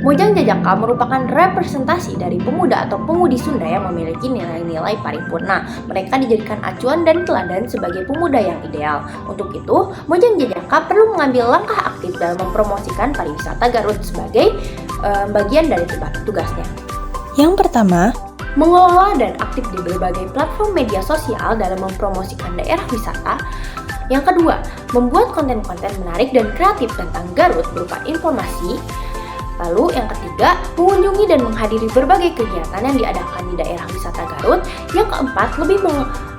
Mojang Jajaka merupakan representasi dari pemuda atau pemudi Sunda yang memiliki nilai-nilai paripurna. Mereka dijadikan acuan dan teladan sebagai pemuda yang ideal. Untuk itu, Mojang Jajaka perlu mengambil langkah aktif dalam mempromosikan pariwisata Garut sebagai bagian dari tugasnya. Yang pertama, Mengelola dan aktif di berbagai platform media sosial dalam mempromosikan daerah wisata. Yang kedua, membuat konten-konten menarik dan kreatif tentang Garut berupa informasi. Lalu yang ketiga, mengunjungi dan menghadiri berbagai kegiatan yang diadakan di daerah wisata Garut. Yang keempat, lebih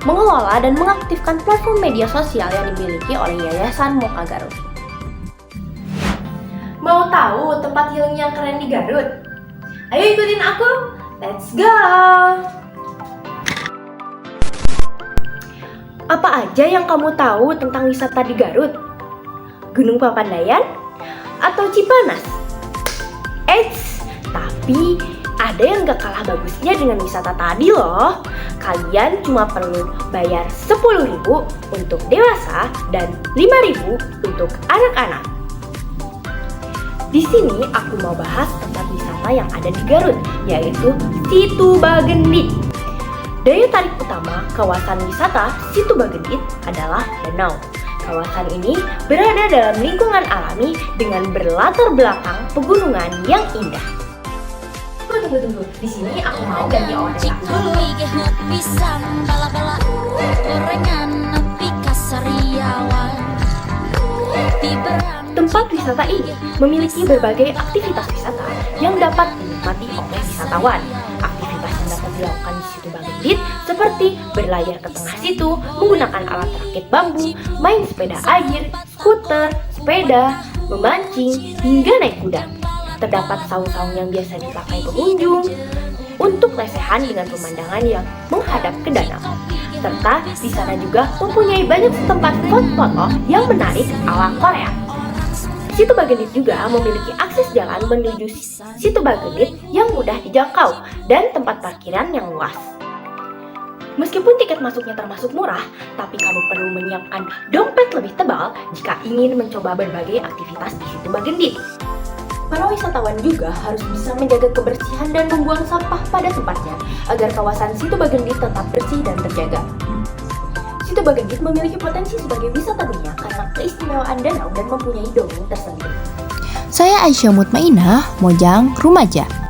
mengelola dan mengaktifkan platform media sosial yang dimiliki oleh Yayasan Moka Garut. Mau tahu tempat healing yang keren di Garut? Ayo ikutin aku, let's go! Apa aja yang kamu tahu tentang wisata di Garut? Gunung Papandayan? Atau Cipanas? Eits, tapi ada yang gak kalah bagusnya dengan wisata tadi loh. Kalian cuma perlu bayar 10.000 untuk dewasa dan 5.000 untuk anak-anak. Di sini aku mau bahas tempat wisata yang ada di Garut, yaitu Situ Bagendit. Daya tarik utama kawasan wisata Situ Bagendit adalah danau. Kawasan ini berada dalam lingkungan alami dengan berlatar belakang pegunungan yang indah. Tunggu. Di sini aku mau ganti order dulu. Tempat wisata ini memiliki berbagai aktivitas wisata yang dapat dinikmati oleh wisatawan. Aktivitas yang dapat dilakukan di Situ Bagendit seperti berlayar ke tengah situ menggunakan alat rakit bambu, main sepeda air, skuter, sepeda, memancing, hingga naik kuda. Terdapat saung-saung yang biasa dipakai pengunjung untuk lesehan dengan pemandangan yang menghadap ke danau. Serta di sana juga mempunyai banyak tempat foto-foto yang menarik ala Korea. Situ Bagendit juga memiliki akses jalan menuju Situ Bagendit yang mudah dijangkau dan tempat parkiran yang luas. Meskipun tiket masuknya termasuk murah, tapi kamu perlu menyiapkan dompet lebih tebal jika ingin mencoba berbagai aktivitas di Situ Bagendit. Para wisatawan juga harus bisa menjaga kebersihan dan membuang sampah pada tempatnya agar kawasan Situ Bagendit tetap bersih dan terjaga. Situ Bagendit memiliki potensi sebagai wisata dunia karena keistimewaan danau dan mempunyai dongeng tersendiri. saya Aisyah Mutmainah, Mojang Rumaja.